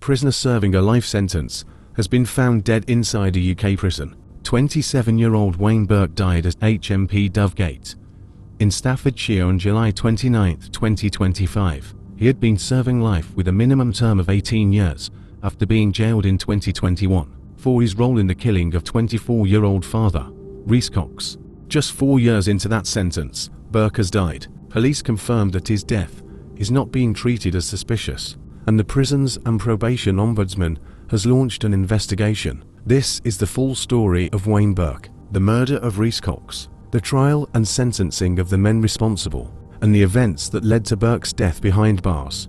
prisoner serving a life sentence has been found dead inside a UK prison. 27-year-old Wayne Burke died at HMP Dovegate in Staffordshire on July 29, 2025. He had been serving life with a minimum term of 18 years after being jailed in 2021 for his role in the killing of 24-year-old father, Rhys Cox. Just 4 years into that sentence, Burke has died. Police confirmed that his death is not being treated as suspicious, and the Prisons and Probation Ombudsman has launched an investigation. This is the full story of Wayne Burke, the murder of Rhys Cox, the trial and sentencing of the men responsible, and the events that led to Burke's death behind bars.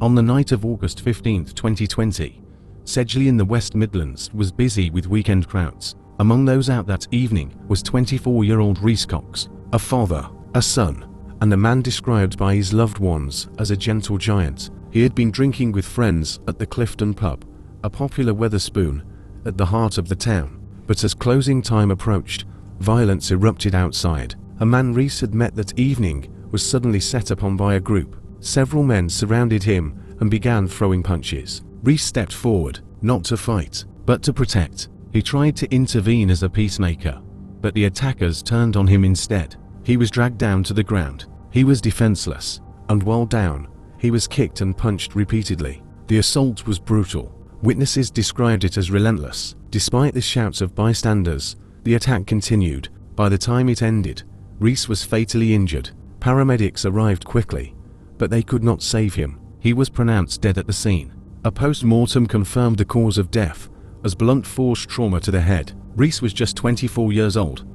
On the night of August 15, 2020, Sedgley in the West Midlands was busy with weekend crowds. Among those out that evening was 24-year-old Rhys Cox, a father, a son, and a man described by his loved ones as a gentle giant. He had been drinking with friends at the Clifton pub, a popular Wetherspoon at the heart of the town. But as closing time approached, violence erupted outside. A man Rhys had met that evening was suddenly set upon by a group. Several men surrounded him and began throwing punches. Rhys stepped forward, not to fight, but to protect. He tried to intervene as a peacemaker, but the attackers turned on him instead. He was dragged down to the ground. He was defenseless, and while down, he was kicked and punched repeatedly. The assault was brutal. Witnesses described it as relentless. Despite the shouts of bystanders, the attack continued. By the time it ended, Rhys was fatally injured. Paramedics arrived quickly, but they could not save him. He was pronounced dead at the scene. A post-mortem confirmed the cause of death as blunt force trauma to the head. Rhys was just 24 years old.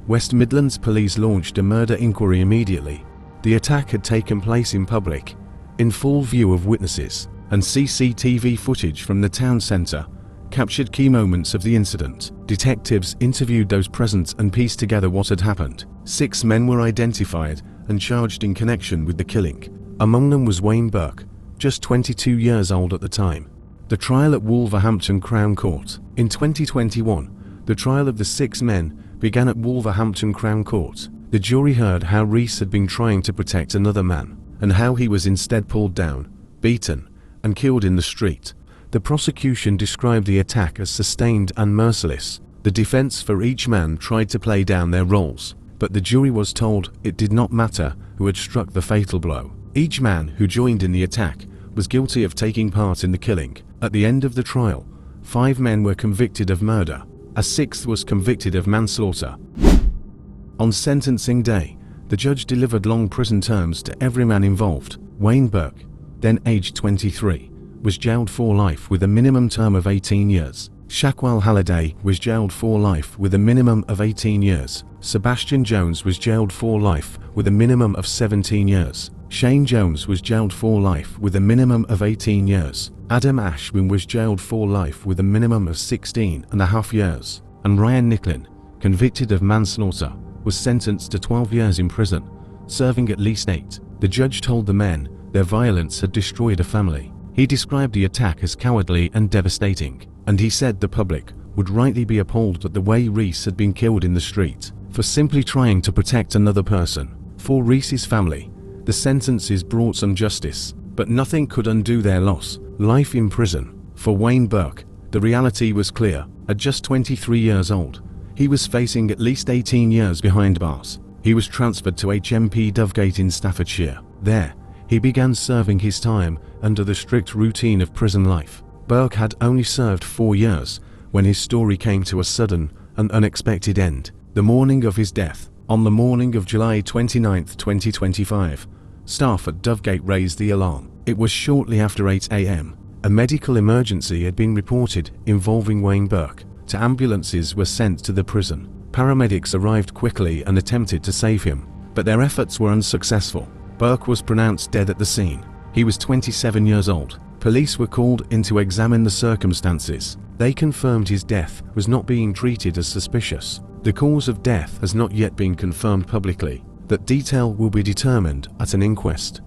West Midlands police launched a murder inquiry immediately. The attack had taken place in public, in full view of witnesses, and CCTV footage from the town centre captured key moments of the incident. Detectives interviewed those present and pieced together what had happened. 6 men were identified and charged in connection with the killing. Among them was Wayne Burke, just 22 years old at the time. The trial at Wolverhampton Crown Court. In 2021, the trial of the 6 men began at Wolverhampton Crown Court. The jury heard how Rhys had been trying to protect another man, and how he was instead pulled down, beaten, and killed in the street. The prosecution described the attack as sustained and merciless. The defense for each man tried to play down their roles, but the jury was told it did not matter who had struck the fatal blow. Each man who joined in the attack was guilty of taking part in the killing. At the end of the trial, 5 men were convicted of murder. A 6th was convicted of manslaughter. On sentencing day, the judge delivered long prison terms to every man involved. Wayne Burke, then aged 23, was jailed for life with a minimum term of 18 years. Shaquille Halliday was jailed for life with a minimum of 18 years. Sebastian Jones was jailed for life with a minimum of 17 years. Shane Jones was jailed for life with a minimum of 18 years. Adam Ashwin was jailed for life with a minimum of 16.5 years. And Ryan Nicklin, convicted of manslaughter, was sentenced to 12 years in prison, serving at least 8. The judge told the men their violence had destroyed a family. He described the attack as cowardly and devastating, and he said the public would rightly be appalled at the way Rhys had been killed in the street for simply trying to protect another person. For Rhys's family, the sentences brought some justice, but nothing could undo their loss. Life in prison. For Wayne Burke, the reality was clear. At just 23 years old, he was facing at least 18 years behind bars. He was transferred to HMP Dovegate in Staffordshire. There, he began serving his time under the strict routine of prison life. Burke had only served 4 years when his story came to a sudden and unexpected end. The morning of his death, on the morning of July 29, 2025, staff at Dovegate raised the alarm. It was shortly after 8 a.m. A medical emergency had been reported involving Wayne Burke. Ambulances were sent to the prison. Paramedics arrived quickly and attempted to save him, but their efforts were unsuccessful. Burke was pronounced dead at the scene. He was 27 years old. Police were called in to examine the circumstances. They confirmed his death was not being treated as suspicious. The cause of death has not yet been confirmed publicly. That detail will be determined at an inquest.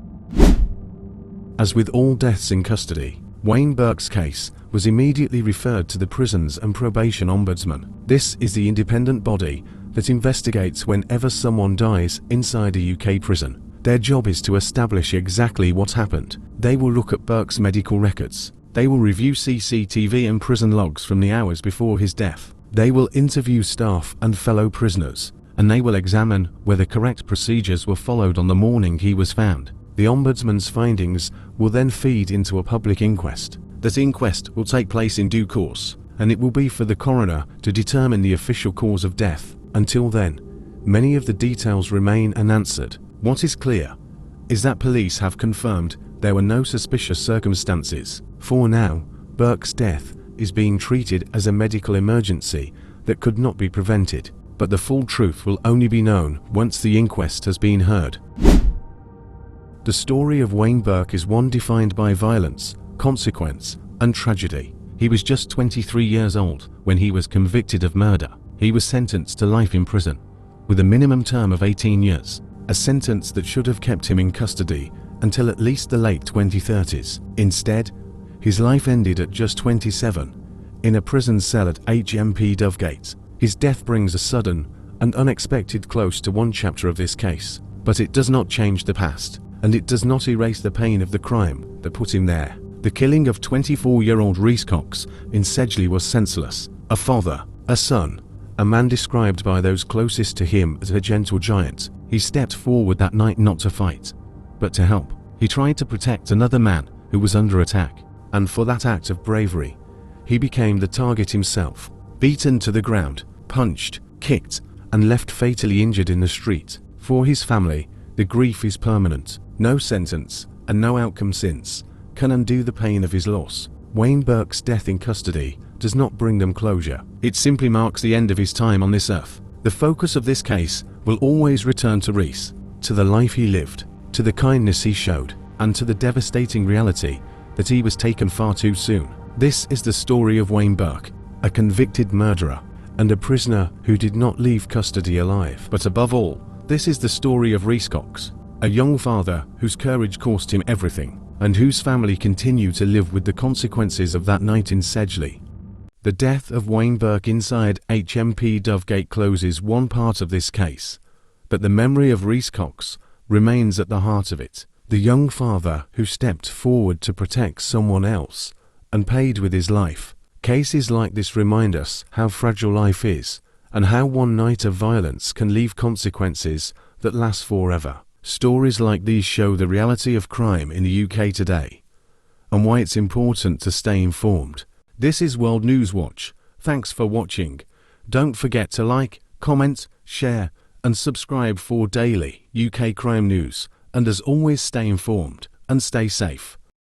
As with all deaths in custody, Wayne Burke's case was immediately referred to the Prisons and Probation Ombudsman. This is the independent body that investigates whenever someone dies inside a UK prison. Their job is to establish exactly what happened. They will look at Burke's medical records. They will review CCTV and prison logs from the hours before his death. They will interview staff and fellow prisoners, and they will examine whether correct procedures were followed on the morning he was found. The Ombudsman's findings will then feed into a public inquest. That inquest will take place in due course, and it will be for the coroner to determine the official cause of death. Until then, many of the details remain unanswered. What is clear is that police have confirmed there were no suspicious circumstances. For now, Burke's death is being treated as a medical emergency that could not be prevented, but the full truth will only be known once the inquest has been heard. The story of Wayne Burke is one defined by violence, consequence, and tragedy. He was just 23 years old when he was convicted of murder. He was sentenced to life in prison, with a minimum term of 18 years, a sentence that should have kept him in custody until at least the late 2030s. Instead, his life ended at just 27, in a prison cell at HMP Dovegate. His death brings a sudden and unexpected close to one chapter of this case, but it does not change the past, and it does not erase the pain of the crime that put him there. The killing of 24-year-old Rhys Cox in Sedgley was senseless. A father, a son, a man described by those closest to him as a gentle giant. He stepped forward that night not to fight, but to help. He tried to protect another man who was under attack, and for that act of bravery, he became the target himself. Beaten to the ground, punched, kicked, and left fatally injured in the street. For his family, the grief is permanent. No sentence, and no outcome since, can undo the pain of his loss. Wayne Burke's death in custody does not bring them closure. It simply marks the end of his time on this earth. The focus of this case will always return to Rhys, to the life he lived, to the kindness he showed, and to the devastating reality that he was taken far too soon. This is the story of Wayne Burke, a convicted murderer, and a prisoner who did not leave custody alive. But above all, this is the story of Rhys Cox, a young father whose courage cost him everything, and whose family continue to live with the consequences of that night in Sedgley. The death of Wayne Burke inside HMP Dovegate closes one part of this case, but the memory of Rhys Cox remains at the heart of it. The young father who stepped forward to protect someone else and paid with his life. Cases like this remind us how fragile life is, and how one night of violence can leave consequences that last forever. Stories like these show the reality of crime in the UK today, and why it's important to stay informed. This is World News Watch. Thanks for watching. Don't forget to like, comment, share, and subscribe for daily UK crime news. And as always, stay informed and stay safe.